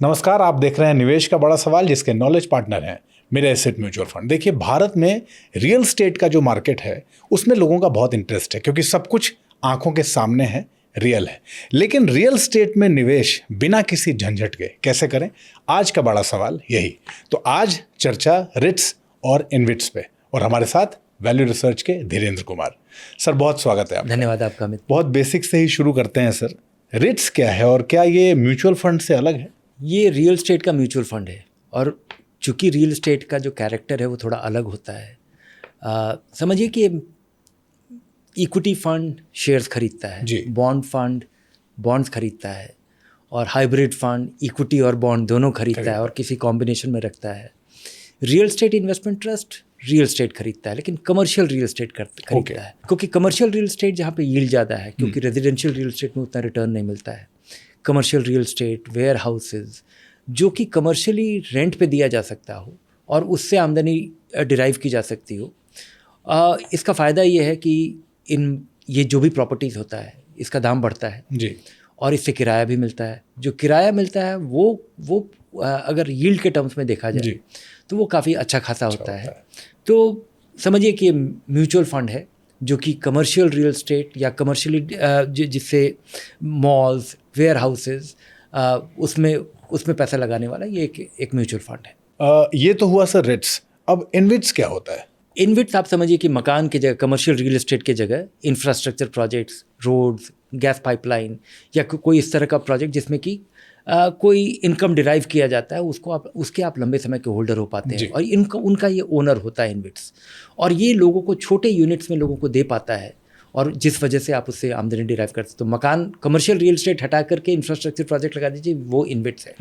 नमस्कार, आप देख रहे हैं निवेश का बड़ा सवाल, जिसके नॉलेज पार्टनर हैं मेरे एसेट म्यूचुअल फंड। देखिए, भारत में रियल एस्टेट का जो मार्केट है उसमें लोगों का बहुत इंटरेस्ट है, क्योंकि सब कुछ आंखों के सामने है, रियल है। लेकिन रियल एस्टेट में निवेश बिना किसी झंझट के कैसे करें, आज का बड़ा सवाल यही। तो आज चर्चा रिट्स और इनविट्स पे, और हमारे साथ वैल्यू रिसर्च के धीरेन्द्र कुमार सर, बहुत स्वागत है आपका। धन्यवाद आपका अमित। बहुत बेसिक से ही शुरू करते हैं सर। रिट्स क्या है और क्या ये म्यूचुअल फंड से अलग है? ये रियल एस्टेट का म्यूचुअल फंड है, और चूंकि रियल एस्टेट का जो कैरेक्टर है वो थोड़ा अलग होता है। समझिए कि इक्विटी फंड शेयर्स खरीदता है, बॉन्ड फंड बॉन्ड्स खरीदता है, और हाइब्रिड फंड इक्विटी और बॉन्ड दोनों खरीदता है और किसी कॉम्बिनेशन में रखता है। Real estate investment trust real estate खरीदता है, लेकिन कमर्शियल रियल एस्टेट खरीदता है, क्योंकि कमर्शियल रियल एस्टेट जहाँ पे यील्ड ज़्यादा है, क्योंकि रेजिडेंशियल रियल एस्टेट में उतना रिटर्न नहीं मिलता है। Commercial real estate, warehouses, जो कि कमर्शियली रेंट पे दिया जा सकता हो और उससे आमदनी डिराइव की जा सकती हो। इसका फ़ायदा ये है कि ये जो भी प्रॉपर्टीज़ होता है इसका दाम बढ़ता है जी, और इससे किराया भी मिलता है। जो किराया मिलता है वो अगर यील्ड के टर्म्स में देखा जाए तो वो काफ़ी अच्छा खासा होता है। तो समझिए कि म्यूचुअल फंड है जो कि कमर्शियल रियल एस्टेट या कमर्शियली जिससे मॉल्स, वेयर हाउसेज, उसमें पैसा लगाने वाला ये एक म्यूचुअल फंड है। ये तो हुआ सर रिट्स। अब इनविट्स क्या होता है? इनविट्स आप समझिए कि मकान की जगह, कमर्शियल रियल एस्टेट की जगह infrastructure projects, roads, gas pipeline या कोई इस तरह का प्रोजेक्ट जिसमें कि कोई इनकम डिराइव किया जाता है, उसके आप लंबे समय के होल्डर हो पाते हैं, और उनका ये ओनर होता है इनविट्स। और ये लोगों को छोटे यूनिट्स में लोगों को दे पाता है, और जिस वजह से आप उससे आमदनी डिराइव करते हैं। तो मकान, कमर्शियल रियल एस्टेट हटा करके इंफ्रास्ट्रक्चर प्रोजेक्ट लगा दीजिए, वो इनविट्स है।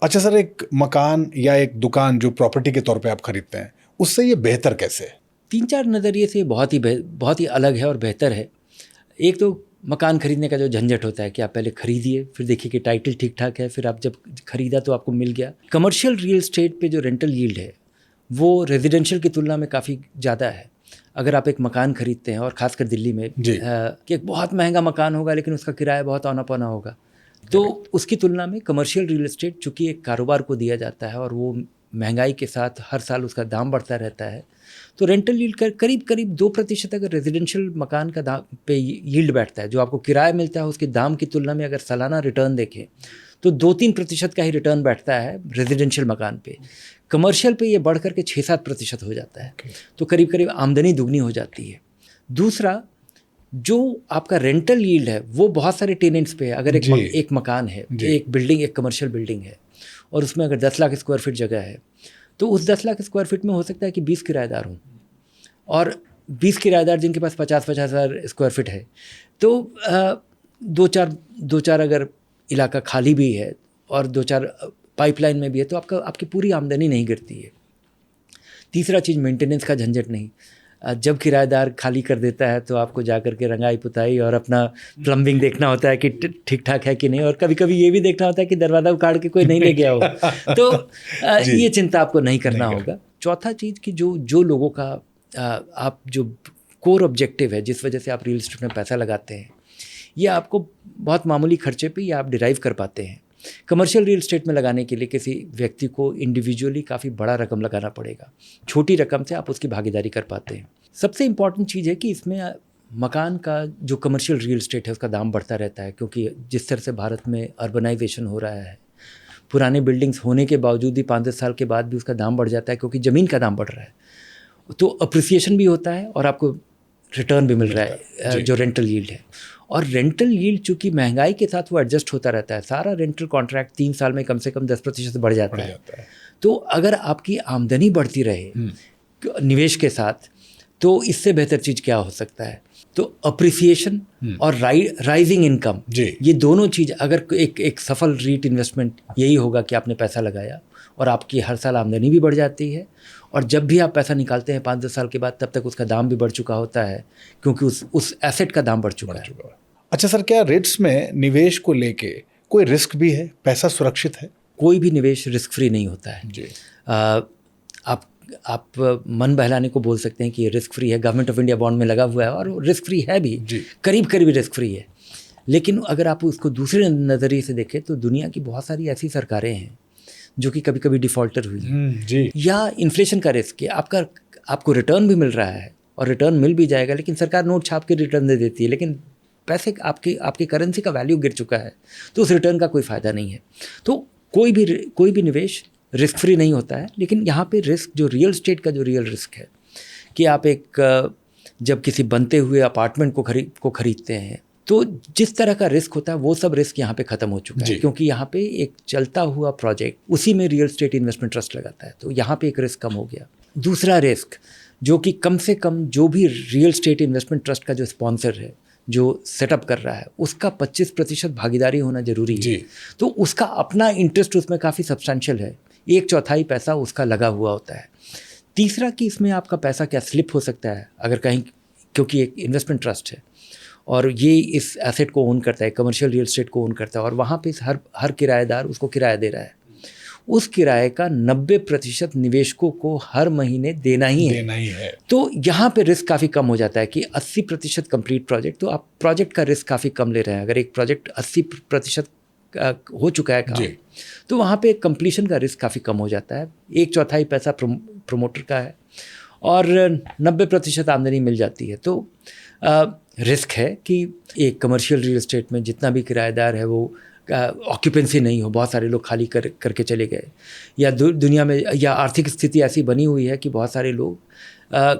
अच्छा सर, एक मकान या एक दुकान जो प्रॉपर्टी के तौर पे आप खरीदते हैं, उससे ये बेहतर कैसे है? 3-4 नज़रिए से बहुत ही अलग है और बेहतर है। एक तो मकान खरीदने का जो झंझट होता है कि आप पहले खरीदिए, फिर देखिए कि टाइटल ठीक ठाक है, फिर आप जब खरीदा तो आपको मिल गया। कमर्शियल रियल एस्टेट पे जो रेंटल यील्ड है वो रेजिडेंशियल की तुलना में काफ़ी ज़्यादा है। अगर आप एक मकान खरीदते हैं, और ख़ासकर दिल्ली में कि एक बहुत महंगा मकान होगा लेकिन उसका किराया बहुत औना पौना होगा, तो उसकी तुलना में कमर्शियल रियल एस्टेट चूँकि एक कारोबार को दिया जाता है और वो महंगाई के साथ हर साल उसका दाम बढ़ता रहता है, तो रेंटल यील्ड करीब 2% अगर रेजिडेंशियल मकान का दाम पे यील्ड बैठता है, जो आपको किराया मिलता है उसके दाम की तुलना में अगर सालाना रिटर्न देखें तो 2-3% का ही रिटर्न बैठता है रेजिडेंशियल मकान पे। कमर्शियल पे ये बढ़ करके 6-7% हो जाता है। तो करीब आमदनी दुगनी हो जाती है। दूसरा, जो आपका रेंटल यील्ड है वो बहुत सारे टेनेंट्स पे है। अगर एक मकान है, एक बिल्डिंग, एक कमर्शियल बिल्डिंग है, और उसमें अगर 10 लाख स्क्वायर फीट जगह है, तो उस 10 लाख स्क्वायर फीट में हो सकता है कि 20 किराएदार हों, और 20 किराएदार जिनके पास 50-50 हज़ार स्क्वायर फीट है, तो दो चार अगर इलाका खाली भी है और 2-4 पाइपलाइन में भी है, तो आपकी पूरी आमदनी नहीं गिरती है। तीसरा चीज़, मेंटेनेंस का झंझट नहीं। जब किराएदार खाली कर देता है तो आपको जा कर के रंगाई पुताई और अपना प्लम्बिंग देखना होता है कि ठीक ठाक है कि नहीं, और कभी कभी ये भी देखना होता है कि दरवाज़ा उखाड़ के कोई नहीं ले गया हो। तो ये चिंता आपको नहीं करना होगा। चौथा चीज़ कि जो लोगों का आप जो कोर ऑब्जेक्टिव है, जिस वजह से आप रियल एस्टेट में पैसा लगाते हैं, ये आपको बहुत मामूली खर्चे पे ये आप डिराइव कर पाते हैं। कमर्शियल रियल एस्टेट में लगाने के लिए किसी व्यक्ति को इंडिविजुअली काफ़ी बड़ा रकम लगाना पड़ेगा। छोटी रकम से आप उसकी भागीदारी कर पाते हैं। सबसे इम्पॉर्टेंट चीज़ है कि इसमें मकान का जो कमर्शियल रियल एस्टेट है उसका दाम बढ़ता रहता है, क्योंकि जिस तरह से भारत में अर्बनाइजेशन हो रहा है, पुराने बिल्डिंग्स होने के बावजूद भी 5-10 साल के बाद भी उसका दाम बढ़ जाता है, क्योंकि ज़मीन का दाम बढ़ रहा है। तो अप्रिसिएशन भी होता है और आपको रिटर्न भी मिल रहा है, जो रेंटल यील्ड है। और रेंटल यील्ड चूँकि महंगाई के साथ वो एडजस्ट होता रहता है। सारा रेंटल कॉन्ट्रैक्ट 3 साल में कम से कम 10% बढ़ जाता है। तो अगर आपकी आमदनी बढ़ती रहे निवेश के साथ, तो इससे बेहतर चीज़ क्या हो सकता है? तो अप्रिसिएशन और राइजिंग इनकम, ये दोनों चीज़, अगर एक सफल रीट इन्वेस्टमेंट यही होगा कि आपने पैसा लगाया और आपकी हर साल आमदनी भी बढ़ जाती है, और जब भी आप पैसा निकालते हैं 5-10 साल के बाद, तब तक उसका दाम भी बढ़ चुका होता है, क्योंकि उस एसेट का दाम बढ़ चुका है। अच्छा सर, क्या रिट्स में निवेश को लेके कोई रिस्क भी है? पैसा सुरक्षित है? कोई भी निवेश रिस्क फ्री नहीं होता है जी। आप मन बहलाने को बोल सकते हैं कि ये रिस्क फ्री है, गवर्नमेंट ऑफ इंडिया बॉन्ड में लगा हुआ है और रिस्क फ्री है भी, करीब रिस्क फ्री है। लेकिन अगर आप उसको दूसरे नज़रिए से देखें तो दुनिया की बहुत सारी ऐसी सरकारें हैं जो कि कभी कभी डिफ़ॉल्टर हुई हैं, जी, या इन्फ्लेशन का रिस्क है, आपको रिटर्न भी मिल रहा है और रिटर्न मिल भी जाएगा, लेकिन सरकार नोट छाप के रिटर्न दे देती है, लेकिन पैसे आपकी करेंसी का वैल्यू गिर चुका है, तो उस रिटर्न का कोई फ़ायदा नहीं है। तो कोई भी निवेश रिस्क फ्री नहीं होता है, लेकिन यहाँ पे रिस्क जो रियल स्टेट का जो रियल रिस्क है कि आप जब किसी बनते हुए अपार्टमेंट को खरीदते हैं, तो जिस तरह का रिस्क होता है वो सब रिस्क यहाँ पे ख़त्म हो चुका है, क्योंकि यहाँ पे एक चलता हुआ प्रोजेक्ट उसी में रियल स्टेट इन्वेस्टमेंट ट्रस्ट लगाता है, तो यहाँ पे एक रिस्क कम हो गया। दूसरा रिस्क जो कि कम से कम जो भी रियल स्टेट इन्वेस्टमेंट ट्रस्ट का जो स्पॉन्सर है, जो सेटअप कर रहा है, उसका 25% भागीदारी होना जरूरी है, तो उसका अपना इंटरेस्ट उसमें काफ़ी सब्सटेंशियल है, 1/4 पैसा उसका लगा हुआ होता है। तीसरा कि इसमें आपका पैसा क्या स्लिप हो सकता है अगर कहीं, क्योंकि एक इन्वेस्टमेंट ट्रस्ट है और ये इस एसेट को ओन करता है, कमर्शियल रियल एस्टेट को ओन करता है, और वहाँ पे हर किराएदार उसको किराया दे रहा है, उस किराए का 90% निवेशकों को हर महीने देना ही है। तो यहाँ पे रिस्क काफ़ी कम हो जाता है कि 80% कंप्लीट प्रोजेक्ट, तो आप प्रोजेक्ट का रिस्क काफ़ी कम ले रहे हैं। अगर एक प्रोजेक्ट 80% हो चुका है काम, तो वहाँ पे कंप्लीशन का रिस्क काफ़ी कम हो जाता है। 1/4 पैसा प्रोमोटर का है और 90% आमदनी मिल जाती है। तो रिस्क है कि एक कमर्शियल रियल एस्टेट में जितना भी किराएदार है वो ऑक्यूपेंसी नहीं हो, बहुत सारे लोग खाली करके चले गए, या दुनिया में या आर्थिक स्थिति ऐसी बनी हुई है कि बहुत सारे लोग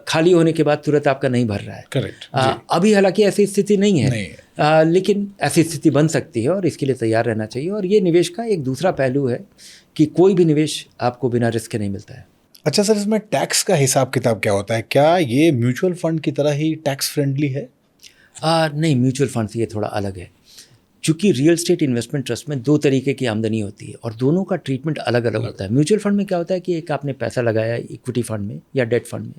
खाली होने के बाद तुरंत आपका नहीं भर रहा है। करेक्ट। अभी हालांकि ऐसी स्थिति नहीं है, लेकिन ऐसी स्थिति बन सकती है और इसके लिए तैयार रहना चाहिए। और ये निवेश का एक दूसरा पहलू है कि कोई भी निवेश आपको बिना रिस्क के नहीं मिलता है। अच्छा सर, इसमें टैक्स का हिसाब किताब क्या होता है? क्या ये म्यूचुअल फंड की तरह ही टैक्स फ्रेंडली है? नहीं, म्यूचुअल फंड से ये थोड़ा अलग है। चूँकि रियल एस्टेट इन्वेस्टमेंट ट्रस्ट में 2 तरीके की आमदनी होती है और दोनों का ट्रीटमेंट अलग अलग होता है। म्यूचुअल फंड में क्या होता है कि एक आपने पैसा लगाया इक्विटी फंड में या डेट फंड में,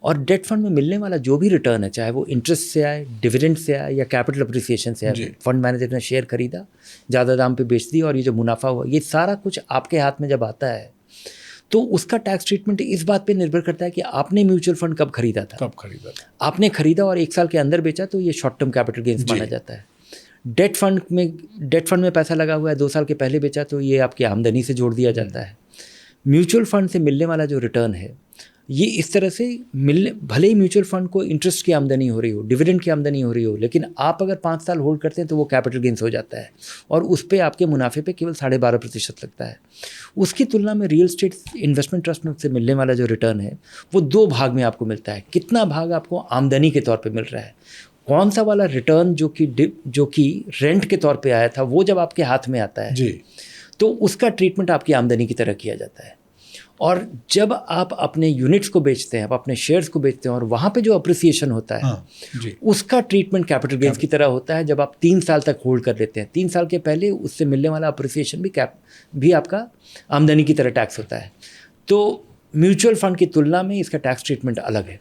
और डेट फंड में मिलने वाला जो भी रिटर्न है, चाहे वो इंटरेस्ट से आए, डिविडेंड से आए या कैपिटल अप्रिसिएशन से आए, फंड मैनेजर ने शेयर खरीदा, ज़्यादा दाम पे बेच दी और ये जो मुनाफा हुआ, ये सारा कुछ आपके हाथ में जब आता है तो उसका टैक्स ट्रीटमेंट इस बात पे निर्भर करता है कि आपने म्यूचुअल फंड कब खरीदा था। आपने खरीदा और 1 साल के अंदर बेचा तो ये शॉर्ट टर्म कैपिटल गेन्स माना जाता है। डेट फंड में पैसा लगा हुआ है, 2 साल के पहले बेचा तो ये आपकी आमदनी से जोड़ दिया जाता है। म्यूचुअल फंड से मिलने वाला जो रिटर्न है ये इस तरह से भले ही म्यूचुअल फंड को इंटरेस्ट की आमदनी हो रही हो, डिविडेंड की आमदनी हो रही हो, लेकिन आप अगर 5 साल होल्ड करते हैं तो वो कैपिटल गेन्स हो जाता है और उस पर आपके मुनाफे पे केवल 12.5% लगता है। उसकी तुलना में रियल एस्टेट इन्वेस्टमेंट ट्रस्ट से मिलने वाला जो रिटर्न है वो 2 भाग में आपको मिलता है। कितना भाग आपको आमदनी के तौर पर मिल रहा है, कौन सा वाला रिटर्न जो कि रेंट के तौर पे आया था वो जब आपके हाथ में आता है तो उसका ट्रीटमेंट आपकी आमदनी की तरह किया जाता है। और जब आप अपने यूनिट्स को बेचते हैं, आप अपने शेयर्स को बेचते हैं और वहाँ पे जो अप्रिसिएशन होता है उसका ट्रीटमेंट कैपिटल गेन्स की तरह होता है जब आप 3 साल तक होल्ड कर लेते हैं। 3 साल के पहले उससे मिलने वाला अप्रिसिएशन भी आपका आमदनी की तरह टैक्स होता है। तो म्यूचुअल फंड की तुलना में इसका टैक्स ट्रीटमेंट अलग है।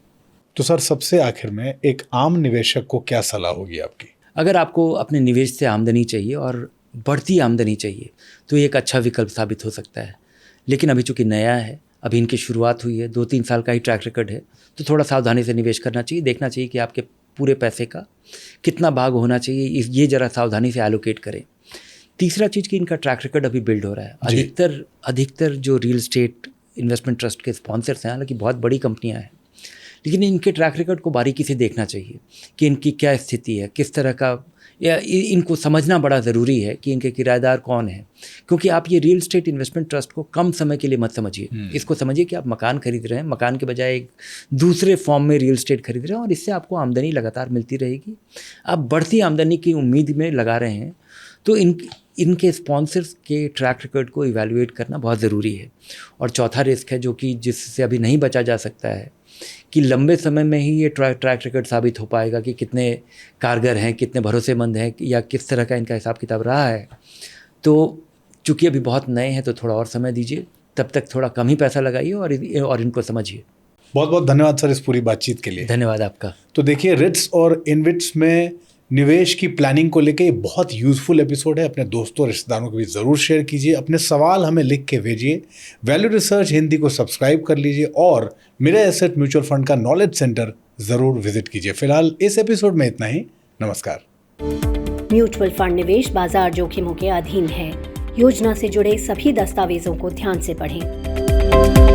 तो सर, सबसे आखिर में एक आम निवेशक को क्या सलाह होगी आपकी? अगर आपको अपने निवेश से आमदनी चाहिए और बढ़ती आमदनी चाहिए तो ये एक अच्छा विकल्प साबित हो सकता है, लेकिन अभी चूँकि नया है, अभी इनकी शुरुआत हुई है, 2-3 साल का ही ट्रैक रिकॉर्ड है, तो थोड़ा सावधानी से निवेश करना चाहिए। देखना चाहिए कि आपके पूरे पैसे का कितना भाग होना चाहिए, ये ज़रा सावधानी से एलोकेट करें। तीसरा चीज़ कि इनका ट्रैक रिकॉर्ड अभी बिल्ड हो रहा है। अधिकतर जो रियल एस्टेट इन्वेस्टमेंट ट्रस्ट के स्पॉन्सर्स हैं, हालांकि बहुत बड़ी कंपनियाँ हैं, लेकिन इनके ट्रैक रिकॉर्ड को बारीकी से देखना चाहिए कि इनकी क्या स्थिति है, किस तरह का, या इनको समझना बड़ा ज़रूरी है कि इनके किराएदार कौन हैं। क्योंकि आप ये रियल एस्टेट इन्वेस्टमेंट ट्रस्ट को कम समय के लिए मत समझिए, इसको समझिए कि आप मकान खरीद रहे हैं, मकान के बजाय एक दूसरे फॉर्म में रियल एस्टेट खरीद रहे हैं और इससे आपको आमदनी लगातार मिलती रहेगी। आप बढ़ती आमदनी की उम्मीद में लगा रहे हैं तो इनके स्पॉन्सर्स के ट्रैक रिकॉर्ड को इवैल्यूएट करना बहुत ज़रूरी है। और चौथा रिस्क है जो कि जिससे अभी नहीं बचा जा सकता है कि लंबे समय में ही ये ट्रैक रिकॉर्ड साबित हो पाएगा कि कितने कारगर हैं, कितने भरोसेमंद हैं, या किस तरह का इनका हिसाब किताब रहा है। तो चूँकि अभी बहुत नए हैं तो थोड़ा और समय दीजिए, तब तक थोड़ा कम ही पैसा लगाइए और इनको समझिए। बहुत बहुत धन्यवाद सर इस पूरी बातचीत के लिए। धन्यवाद आपका। तो देखिए, रिट्स और इनविट्स में निवेश की प्लानिंग को लेकर ये बहुत यूजफुल एपिसोड है। अपने दोस्तों और रिश्तेदारों को भी ज़रूर शेयर कीजिए। अपने सवाल हमें लिख के भेजिए। वैल्यू रिसर्च हिंदी को सब्सक्राइब कर लीजिए और मिरे एसेट म्यूचुअल फंड का नॉलेज सेंटर ज़रूर विजिट कीजिए। फिलहाल इस एपिसोड में इतना ही। नमस्कार। म्यूचुअल फंड निवेश बाजार जोखिमों के अधीन है। योजना से जुड़े सभी दस्तावेजों को ध्यान से पढ़ें।